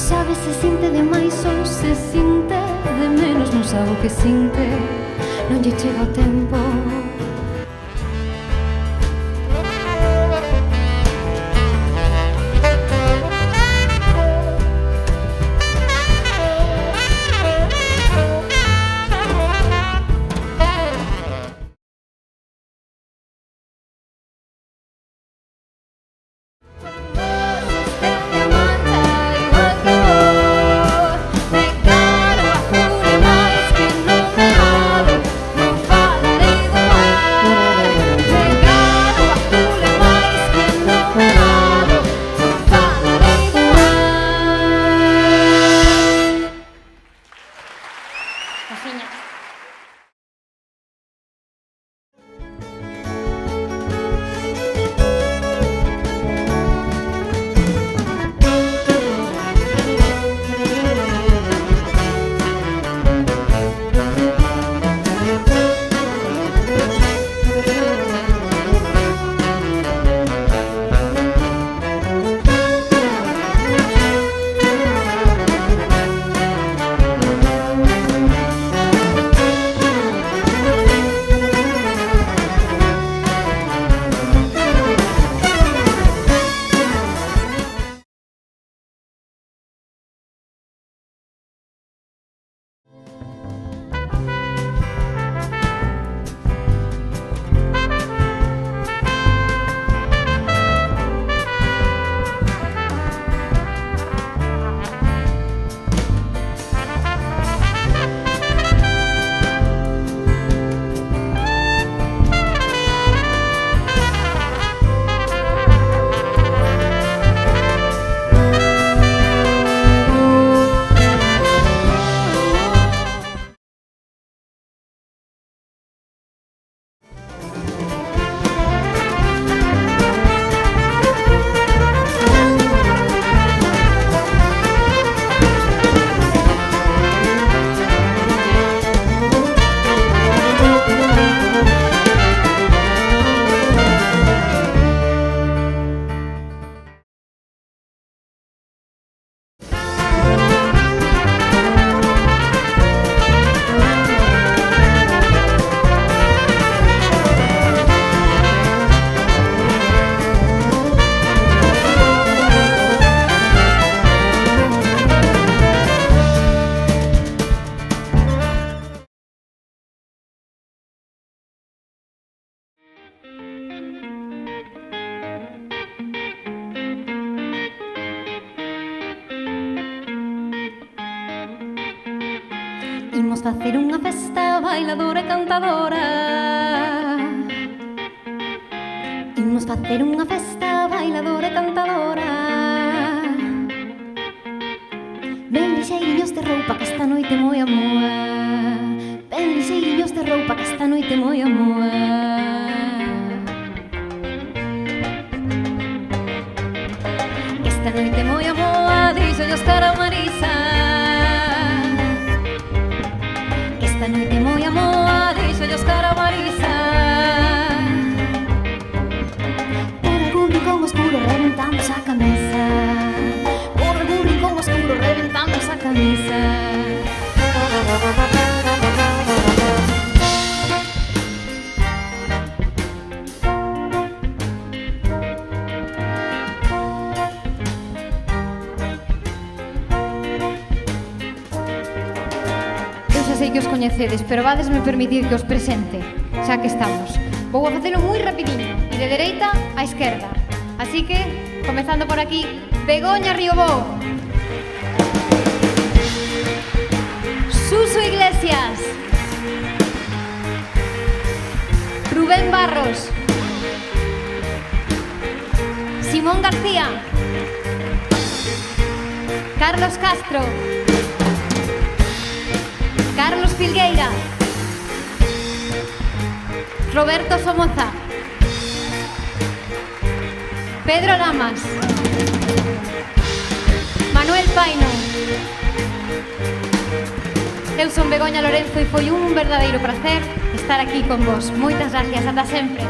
sabe se sinte de máis ou se sinte de menos. Non sabe o que sinte, non lle chega o tempo. Imos facer unha festa bailadora e cantadora. Imos facer unha festa bailadora e cantadora. Ben lixeiriños de roupa que esta noite moi a moa. Ben lixeiriños de roupa que esta noite moi a moa. Que esta noite moi a moa, dixo Óscar a Marisa. Esta noite moi a moa, dixo Óscar a Marisa. Por algún rincón oscuro reventamos a camisa. Por algún rincón oscuro reventamos a camisa. Sei que os coñecedes, pero vadesme permitir que os presente, xa que estamos. Vou a facelo moi rapidiño, e de dereita a esquerda. Así que, comezando por aquí, Begoña Riobó, Suso Iglesias, Rubén Barros, Simón García, Carlos Castro, Carlos Filgueira, Roberto Somoza, Pedro Lamas, Manuel Paino. Eu son Begoña Lorenzo e foi un verdadeiro placer estar aquí con vos. Moitas gracias, ata sempre.